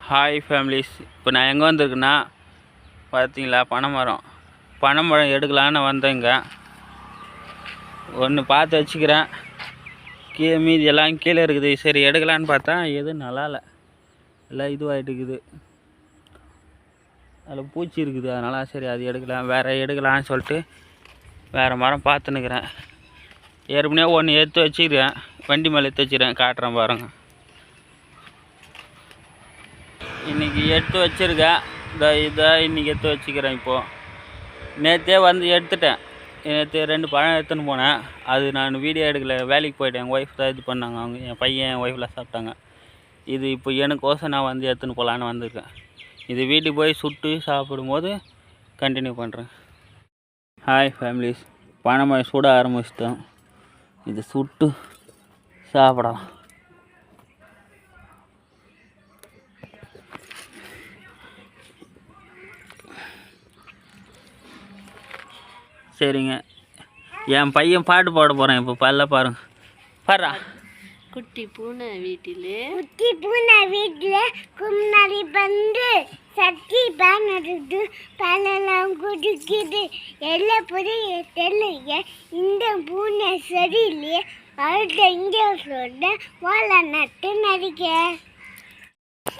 Hi families, இப்போ நான் எங்கே வந்திருக்கேன்னா பார்த்தீங்களா, பனைமரம் எடுக்கலான்னு வந்தேங்க. ஒன்று பார்த்து வச்சுக்கிறேன், மீதி எல்லாம் கீழே இருக்குது. சரி எடுக்கலான்னு பார்த்தா எதுவும் நல்லா இல்லை, எல்லாம் இதுவாகிட்டு இருக்குது, அதில் பூச்சி இருக்குது. அதனால் சரி அது எடுக்கலான்னு சொல்லிட்டு வேறு மரம் பார்த்துன்னுக்கிறேன். ஏற்கனவே ஒன்று எடுத்து வச்சுக்கிறேன், வண்டி மேலே எடுத்து வச்சுக்கிறேன், காட்டுறேன் பாருங்கள். இன்றைக்கி எடுத்து வச்சுருக்கேன், இதை இன்றைக்கி எடுத்து வச்சுக்கிறேன். இப்போது நேற்றே வந்து எடுத்துட்டேன். நேற்று 2 பழம் எடுத்துன்னு போனேன். அது நான் வீடியோ எடுக்கலை, வேலைக்கு போயிட்டேன். எங்கள் ஒய்ஃப் தான் இது பண்ணாங்க. அவங்க என் பையன் என் ஒய்ஃப்லாம் சாப்பிட்டாங்க. இது இப்போ எனக்கோசம் நான் வந்து எடுத்துன்னு போகலான்னு வந்திருக்கேன். இது வீட்டுக்கு போய் சுட்டு சாப்பிடும்போது கண்டினியூ பண்ணுறேன். ஹாய் ஃபேமிலிஸ், பனைமரம் சுட ஆரம்பிச்சிட்டோம். இது சுட்டு சாப்பிடலாம். சரிங்க, என் பையன் பாட்டு பாட போகிறேன். இப்போ பல்ல பாருங்க, பாடுறா. குட்டி பூனை வீட்டில் கும்மாரி பந்து சட்டி பானது பழம் குடிக்குது. எல்லாம் புரிய தெரியல, இந்த பூனை சரியில்லையே. அடுத்த இங்கே சொல்ல வாழ நட்டு நடிக்க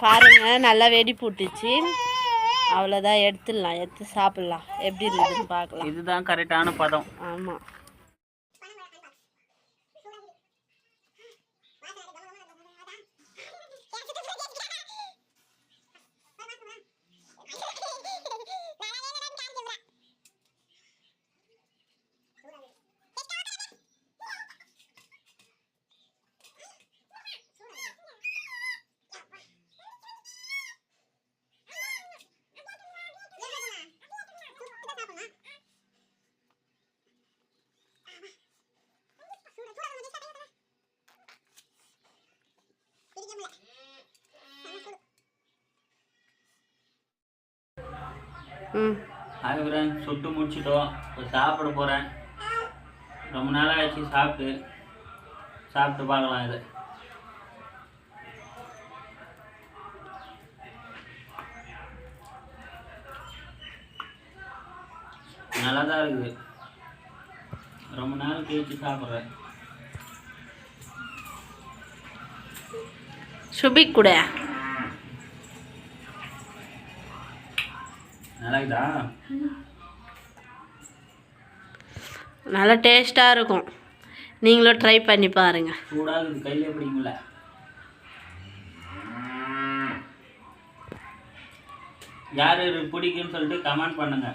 பாருங்க, நல்லா வெடி போட்டுச்சு. அவ்வளோதான், எடுத்து சாப்பிட்லாம். எப்படி இருக்குதுன்னு பார்க்கலாம். இதுதான் கரெக்டான பதம். ஆமாம், அதுக்கு சுட்டு முடிச்சிட்டோம். இப்போ சாப்பிட போகிறேன். ரொம்ப நாளாக ஆச்சு சாப்பிட்டு பார்க்கலாம். இது நல்லா தான் இருக்குது. ரொம்ப நாள் கழிச்சு சாப்பிட்றேன். சுபிக் கூட நல்லாக்குதா? நல்லா டேஸ்ட்டாக இருக்கும். நீங்களும் ட்ரை பண்ணி பாருங்கள். சூடாக இருக்குது, கையிலே பிடிக்கல. யார் பிடிக்குன்னு சொல்லிட்டு கமெண்ட் பண்ணுங்க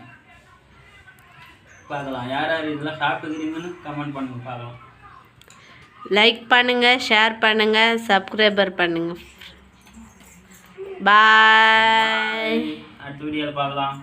பார்க்கலாம். யார் இதெல்லாம் சாப்பிட்டுக்கிறீங்கன்னு கமெண்ட் பண்ணுங்க பார்க்கலாம். லைக் பண்ணுங்கள், ஷேர் பண்ணுங்கள், சப்ஸ்கிரைபர் பண்ணுங்கள். பாய். அடுத்த வீடியோவில் பார்க்கலாம்.